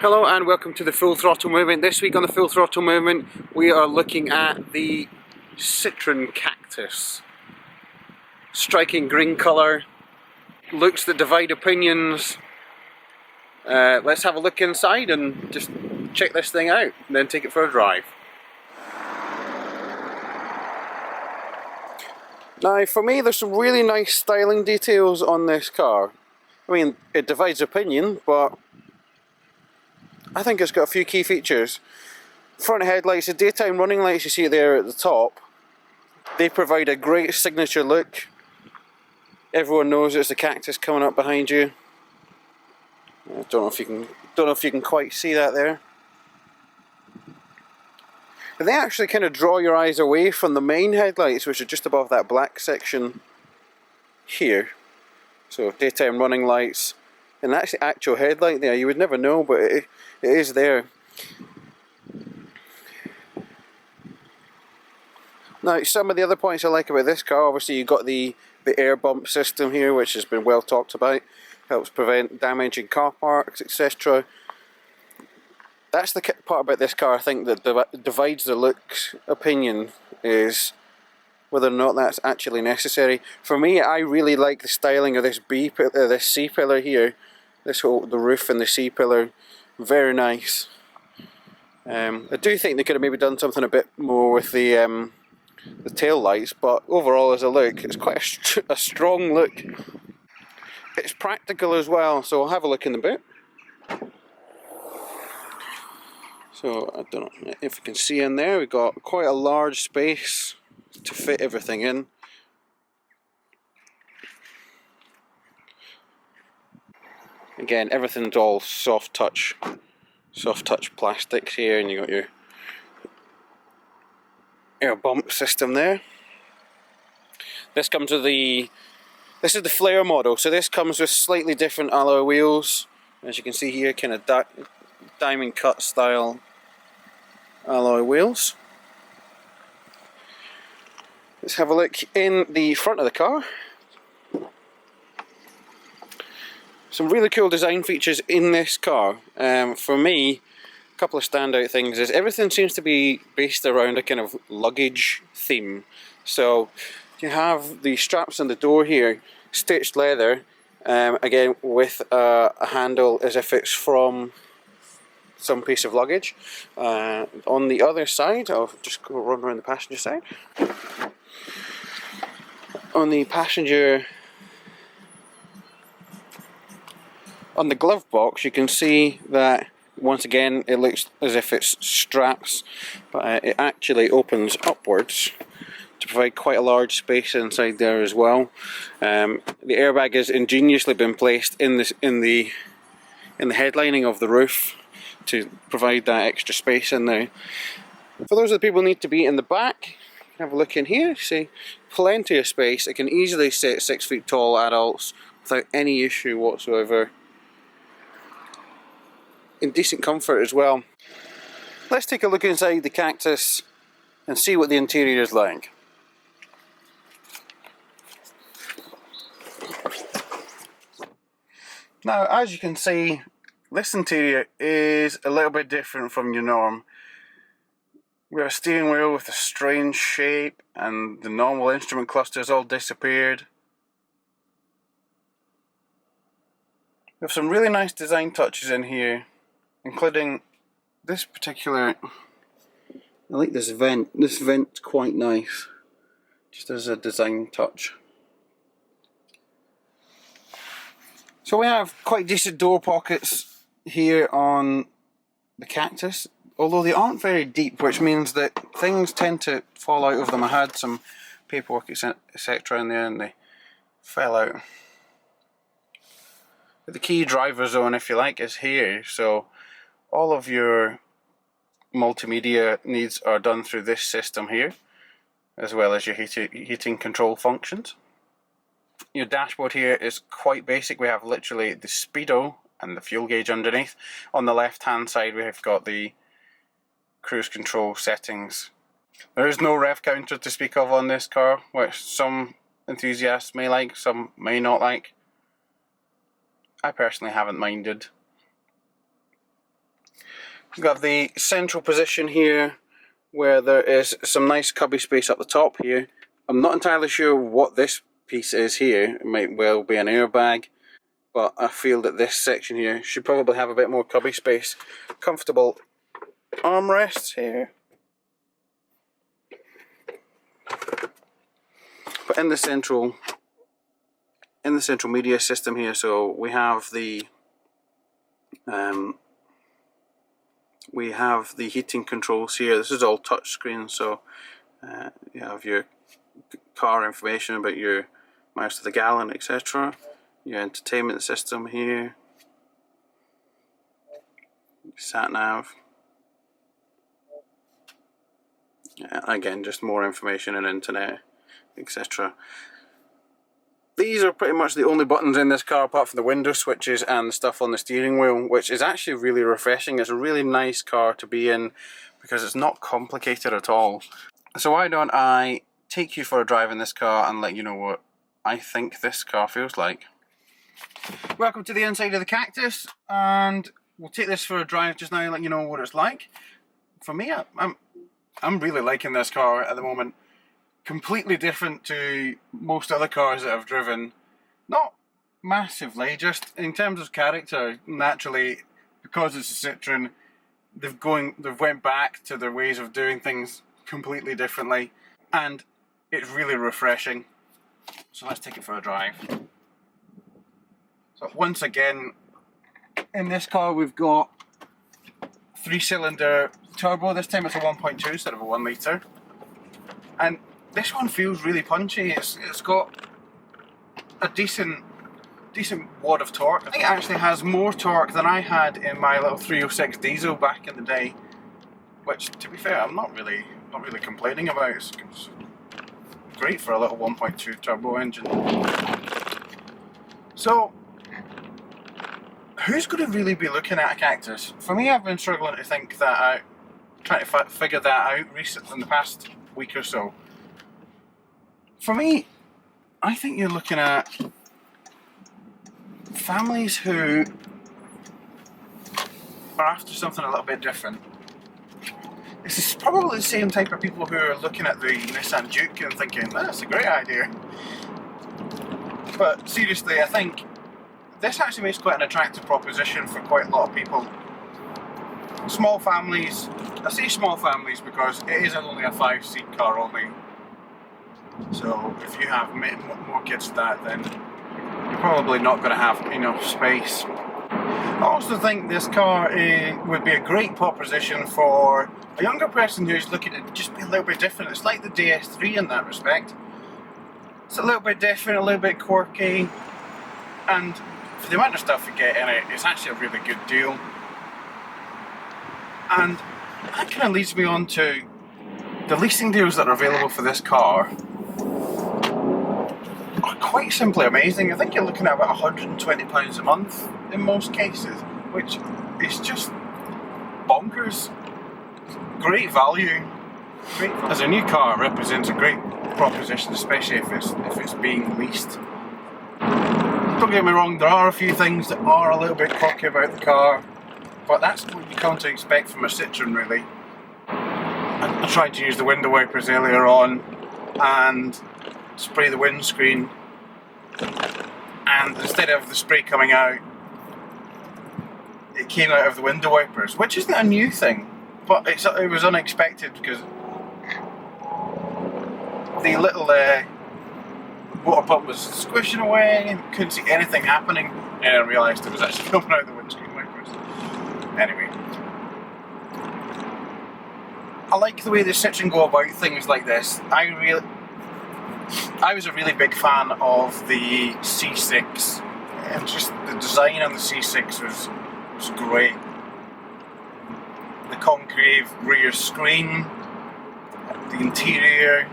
Hello and welcome to the Full Throttle Movement. This week on the Full Throttle Movement we are looking at the Citroen Cactus. Striking green colour, looks that divide opinions. Let's have a look inside and just check this thing out and then take it for a drive. Now for me there's some really nice styling details on this car. I mean, it divides opinion, but I think it's got a few key features. Front headlights, the daytime running lights you see there at the top, they provide a great signature look. Everyone knows it's the Cactus coming up behind you. I don't know if you can quite see that there. But they actually kind of draw your eyes away from the main headlights, which are just above that black section here. So daytime running lights, and that's the actual headlight there. You would never know, but it is there. Now, some of the other points I like about this car, obviously you've got the air bump system here, which has been well talked about. Helps prevent damage in car parks, etc. That's the part about this car I think that divides the looks opinion, is whether or not that's actually necessary. For me, I really like the styling of this this C-pillar here. The roof and the C-pillar, very nice. I do think they could have maybe done something a bit more with the tail lights, but overall as a look, it's quite a strong look. It's practical as well, so I'll have a look in the boot. So I don't know if you can see in there, we've got quite a large space to fit everything in. Again, everything's all soft touch plastics here, and you got your air bump system there. This comes with this is the flare model, so this comes with slightly different alloy wheels. As you can see here, kind of diamond cut style alloy wheels. Let's have a look in the front of the car. Some really cool design features in this car. For me, a couple of standout things is everything seems to be based around a kind of luggage theme. So you have the straps on the door here, stitched leather, again with a handle as if it's from some piece of luggage. On the other side, I'll just go run around the passenger side. On the passenger, on the glove box, you can see that once again it looks as if it's straps, but it actually opens upwards to provide quite a large space inside there as well. The airbag has ingeniously been placed in the headlining of the roof to provide that extra space in there. For those of the people who need to be in the back, have a look in here. See, plenty of space. It can easily sit 6 feet tall adults without any issue whatsoever. In decent comfort as well. Let's take a look inside the Cactus and see what the interior is like. Now, as you can see, this interior is a little bit different from your norm. We have a steering wheel with a strange shape, and the normal instrument clusters all disappeared. We have some really nice design touches in here, including this particular, I like this vent. This vent's quite nice, just as a design touch. So we have quite decent door pockets here on the Cactus, although they aren't very deep, which means that things tend to fall out of them. I had some paperwork etc. in there and they fell out. But the key driver zone, if you like, is here, so all of your multimedia needs are done through this system here, as well as your heating control functions. Your dashboard here is quite basic. We have literally the speedo and the fuel gauge underneath. On the left hand side we have got the cruise control settings. There is no rev counter to speak of on this car, which some enthusiasts may like, some may not like. I personally haven't minded. We've got the central position here where there is some nice cubby space up the top here. I'm not entirely sure what this piece is here. It might well be an airbag, but I feel that this section here should probably have a bit more cubby space. Comfortable armrests here. But in the central media system here, so we have the heating controls here. This is all touchscreen, so you have your car information about your miles to the gallon, etc. Your entertainment system here, sat nav. Again, just more information and internet, etc. These are pretty much the only buttons in this car apart from the window switches and the stuff on the steering wheel, which is actually really refreshing. It's a really nice car to be in because it's not complicated at all. So why don't I take you for a drive in this car and let you know what I think this car feels like. Welcome to the inside of the Cactus, and we'll take this for a drive just now and let you know what it's like. For me, I'm really liking this car at the moment. Completely different to most other cars that I've driven. Not massively, just in terms of character, naturally, because it's a Citroen, they've went back to their ways of doing things completely differently, and it's really refreshing. So let's take it for a drive. So once again, in this car we've got 3-cylinder turbo. This time it's a 1.2 instead of a 1 litre, and this one feels really punchy. It's got a decent wad of torque. I think it actually has more torque than I had in my little 306 diesel back in the day, which, to be fair, I'm not really complaining about. It's great for a little 1.2 turbo engine. So, who's going to really be looking at a Cactus? For me, I've been struggling to think that out, trying to figure that out recently in the past week or so. For me, I think you're looking at families who are after something a little bit different. This is probably the same type of people who are looking at the Nissan Juke and thinking, that's a great idea. But seriously, I think this actually makes quite an attractive proposition for quite a lot of people. Small families, I say small families because it is only a 5-seat car only. So if you have more kids than that, then you're probably not going to have enough space. I also think this car would be a great proposition for a younger person who's looking to just be a little bit different. It's like the DS3 in that respect. It's a little bit different, a little bit quirky, and for the amount of stuff you get in it, it's actually a really good deal. And that kind of leads me on to the leasing deals that are available for this car. Are quite simply amazing. I think you're looking at about £120 a month in most cases, which is just bonkers. Great value. As a new car, it represents a great proposition, especially if it's being leased. Don't get me wrong, there are a few things that are a little bit cocky about the car, but that's what you come to expect from a Citroen, really. I tried to use the window wipers earlier on and spray the windscreen, and instead of the spray coming out, it came out of the window wipers, which isn't a new thing, but it was unexpected because the little water pump was squishing away, couldn't see anything happening, and I realised it was actually coming out the windscreen wipers. Anyway, I like the way the Citroen go about things like this. I was a really big fan of the C6, and just the design on the C6 was great. The concave rear screen, the interior,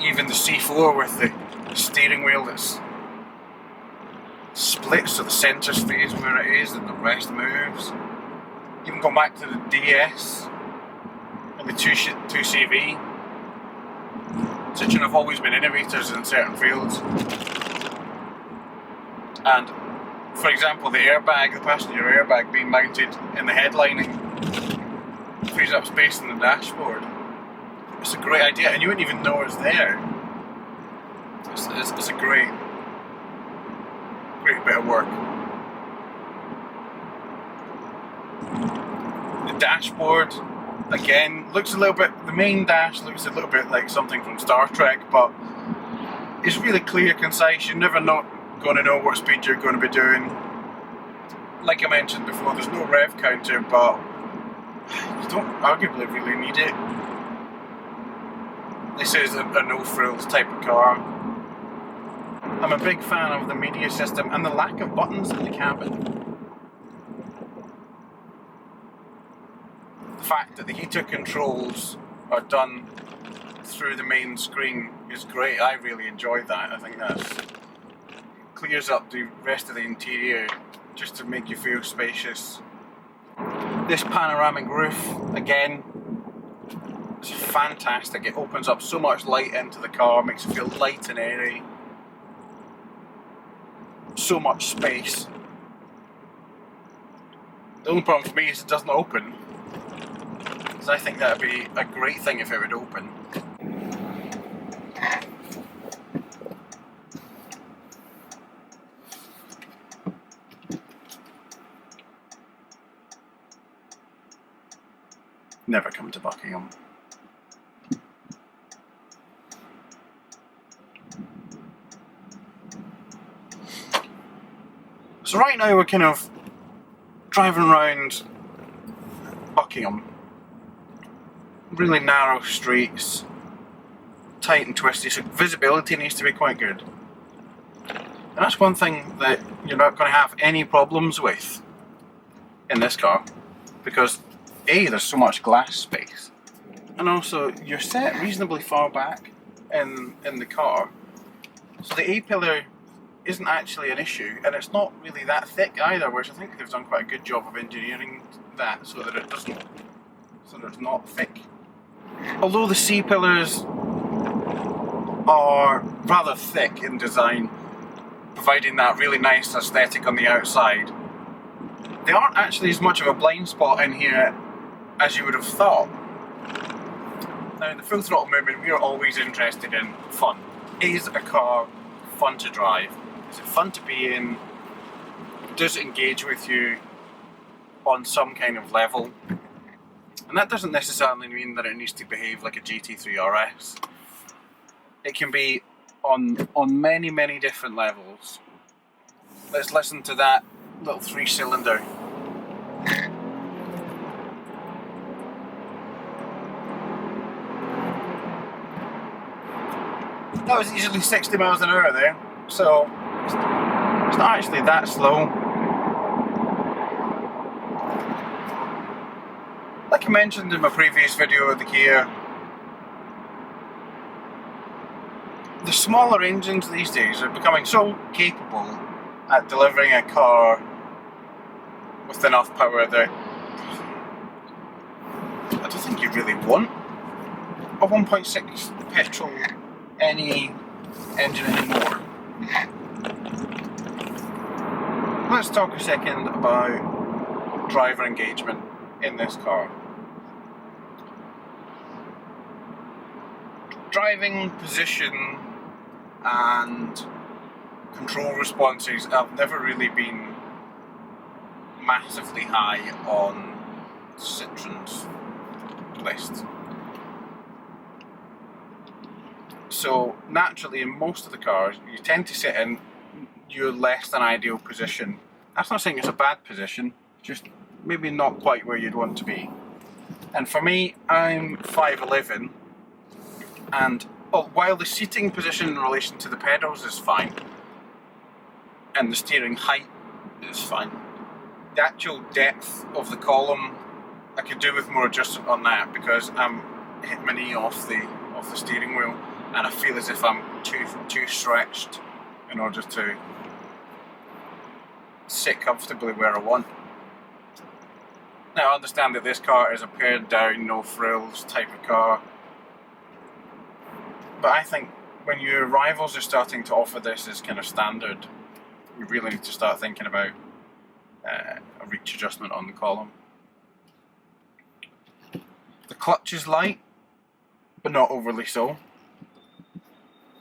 even the C4 with the steering wheel that's split so the centre stays where it is and the rest moves. Even going back to the DS and the 2CV. Citroen have always been innovators in certain fields, and for example, the airbag, the passenger airbag being mounted in the headlining frees up space in the dashboard. It's a great idea, and you wouldn't even know it's there. It's a great bit of work. The dashboard, again, looks a little bit, the main dash looks a little bit like something from Star Trek, but it's really clear, concise. You're never not going to know what speed you're going to be doing. Like I mentioned before, there's no rev counter, but you don't arguably really need it. This is a no-frills type of car. I'm a big fan of the media system and the lack of buttons in the cabin. The fact that the heater controls are done through the main screen is great. I really enjoy that. I think that clears up the rest of the interior just to make you feel spacious. This panoramic roof, again, it's fantastic. It opens up so much light into the car, makes it feel light and airy. So much space. The only problem for me is it doesn't open. So I think that would be a great thing if it would open. Never come to Buckingham. So right now we're kind of driving around Buckingham. Really narrow streets, tight and twisty, so visibility needs to be quite good. And that's one thing that you're not going to have any problems with in this car, because A, there's so much glass space, and also you're set reasonably far back in the car, so the A-pillar isn't actually an issue, and it's not really that thick either, which I think they've done quite a good job of engineering that so that it's not thick. Although the C-pillars are rather thick in design, providing that really nice aesthetic on the outside, they aren't actually as much of a blind spot in here as you would have thought. Now, in the full throttle movement, we are always interested in fun. Is a car fun to drive? Is it fun to be in? Does it engage with you on some kind of level? And that doesn't necessarily mean that it needs to behave like a GT3 RS. It can be on many, many different levels. Let's listen to that little 3-cylinder. That was easily 60 miles an hour there, so it's not actually that slow. Like I mentioned in my previous video of the Kia, the smaller engines these days are becoming so capable at delivering a car with enough power that I don't think you really want a 1.6 petrol NE engine anymore. Let's talk a second about driver engagement in this car. Driving position and control responses have never really been massively high on Citroen's list. So naturally, in most of the cars, you tend to sit in your less than ideal position. That's not saying it's a bad position, just maybe not quite where you'd want to be. And for me, I'm 5'11", and while the seating position in relation to the pedals is fine, and the steering height is fine, the actual depth of the column, I could do with more adjustment on that, because I'm hitting my knee off the steering wheel, and I feel as if I'm too stretched in order to sit comfortably where I want. Now I understand that this car is a pared down, no frills type of car, but I think when your rivals are starting to offer this as kind of standard, you really need to start thinking about a reach adjustment on the column. The clutch is light, but not overly so.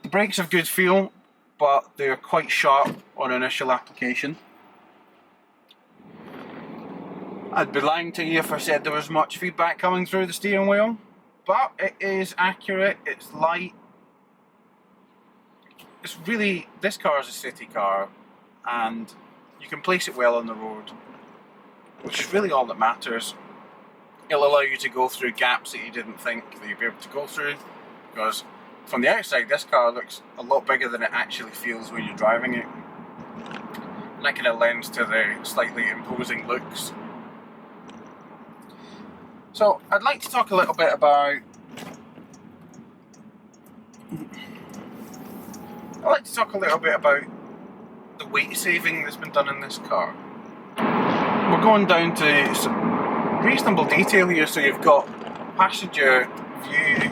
The brakes have good feel, but they're quite sharp on initial application. I'd be lying to you if I said there was much feedback coming through the steering wheel, but it is accurate, it's light. It's really, this car is a city car, and you can place it well on the road, which is really all that matters. It'll allow you to go through gaps that you didn't think that you'd be able to go through, because from the outside this car looks a lot bigger than it actually feels when you're driving it. And that kind of lends to the slightly imposing looks. So I'd like to talk a little bit about the weight saving that's been done in this car. We're going down to some reasonable detail here. So you've got passenger view,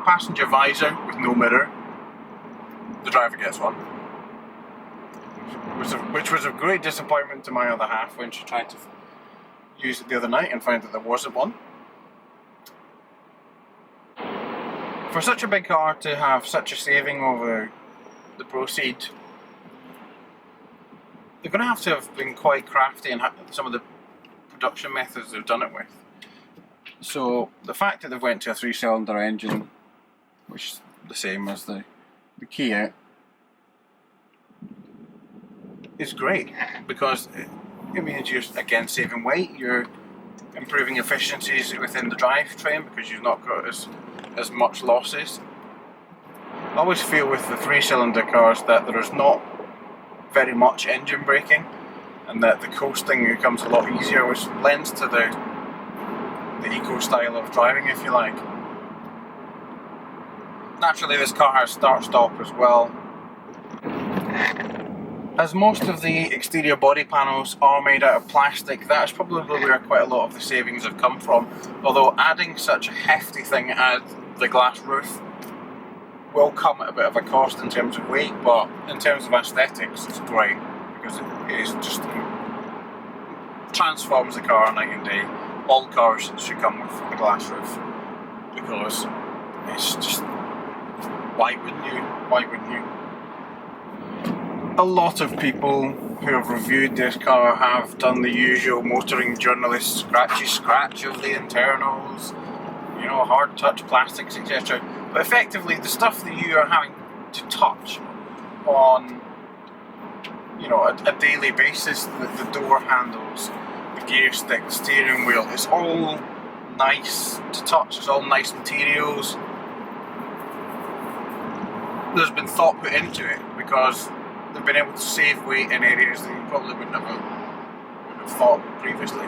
passenger visor with no mirror. The driver gets one, which was a great disappointment to my other half when she tried to use it the other night and found that there wasn't one. For such a big car to have such a saving over the Proceed, they're going to have been quite crafty in some of the production methods they've done it with. So the fact that they've went to a 3-cylinder engine, which is the same as the Kia, is great, because it means you're again saving weight, you're improving efficiencies within the drivetrain because you've not got as much losses. I always feel with the 3-cylinder cars that there is not very much engine braking, and that the coasting becomes a lot easier, which lends to the eco style of driving, if you like. Naturally this car has start-stop as well. As most of the exterior body panels are made out of plastic, that is probably where quite a lot of the savings have come from. Although adding such a hefty thing as the glass roof will come at a bit of a cost in terms of weight, but in terms of aesthetics it's great, because it is just transforms the car night and day. All cars should come with a glass roof, because it's just, why wouldn't you? Why wouldn't you? A lot of people who have reviewed this car have done the usual motoring journalist scratch of the internals, you know, hard touch plastics, etc. But effectively the stuff that you are having to touch on, you know, a daily basis, the door handles, the gear stick, the steering wheel, it's all nice to touch, it's all nice materials. There's been thought put into it, because they've been able to save weight in areas that you probably wouldn't have thought previously.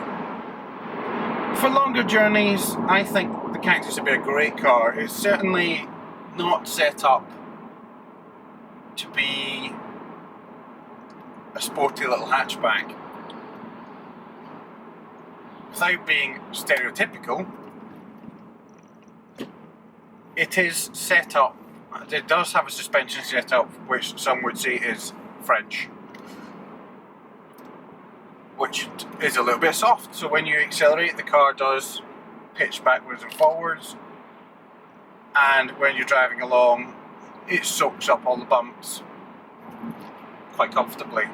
For longer journeys, I think the Cactus would be a great car. It's certainly not set up to be a sporty little hatchback. Without being stereotypical, it is set up. It does have a suspension setup which some would say is French, which is a little bit soft, so when you accelerate the car does pitch backwards and forwards, and when you're driving along it soaks up all the bumps quite comfortably.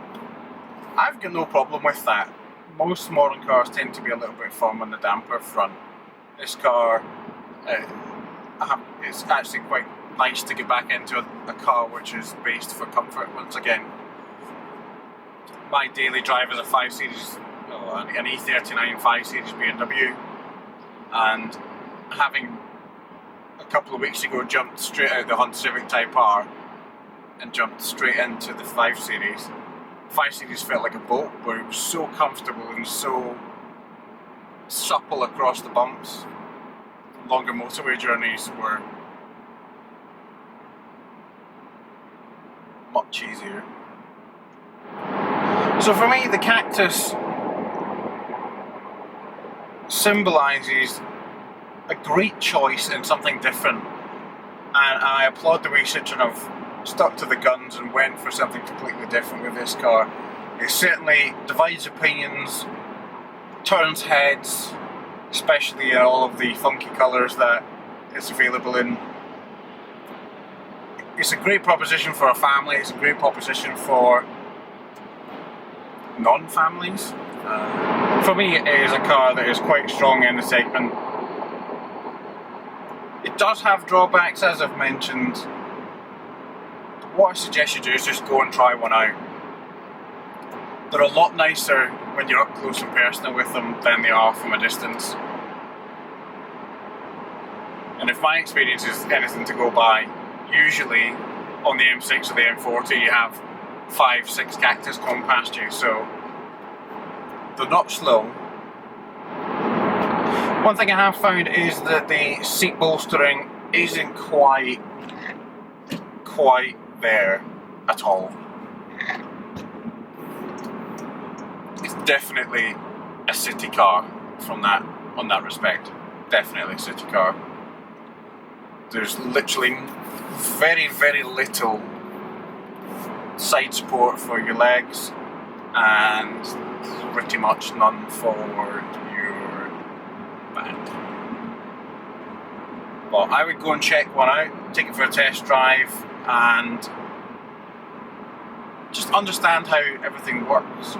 I've got no problem with that. Most modern cars tend to be a little bit firm on the damper front. This car, it's actually quite nice to get back into a car which is based for comfort. Once again, my daily drive is a 5 Series, an E39 5 Series BMW, and having a couple of weeks ago jumped straight out of the Honda Civic Type R and jumped straight into the 5 Series. 5 Series felt like a boat, where it was so comfortable and so supple across the bumps. Longer motorway journeys were much easier. So for me, the Cactus symbolises a great choice in something different, and I applaud the way Citroen have stuck to the guns and went for something completely different with this car. It certainly divides opinions, turns heads, especially in all of the funky colours that it's available in. It's a great proposition for a family, it's a great proposition for non-families. For me, it is a car that is quite strong in the segment. It does have drawbacks, as I've mentioned. What I suggest you do is just go and try one out. They're a lot nicer when you're up close and personal with them than they are from a distance. And if my experience is anything to go by, usually on the M6 or the M40 you have 5-6 Cactus coming past you, so they're not slow. One thing I have found is that the seat bolstering isn't quite there at all. It's definitely a city car on that respect. Definitely a city car. There's literally very, very little side support for your legs and pretty much none for your back. But I would go and check one out, take it for a test drive and just understand how everything works.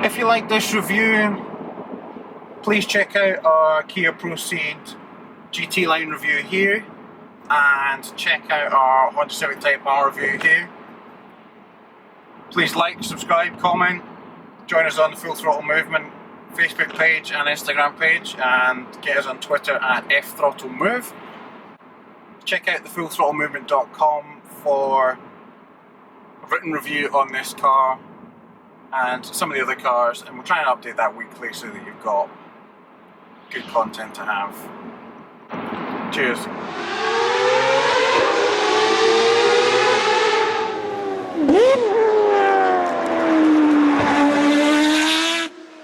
If you like this review, please check out our Kia Proceed GT line review here and check out our Honda Civic Type R review here. Please like, subscribe, comment, join us on the Full Throttle Movement Facebook page and Instagram page, and get us on Twitter at FThrottleMove. Check out thefullthrottlemovement.com for a written review on this car and some of the other cars, and we'll try and update that weekly so that you've got good content to have. Cheers.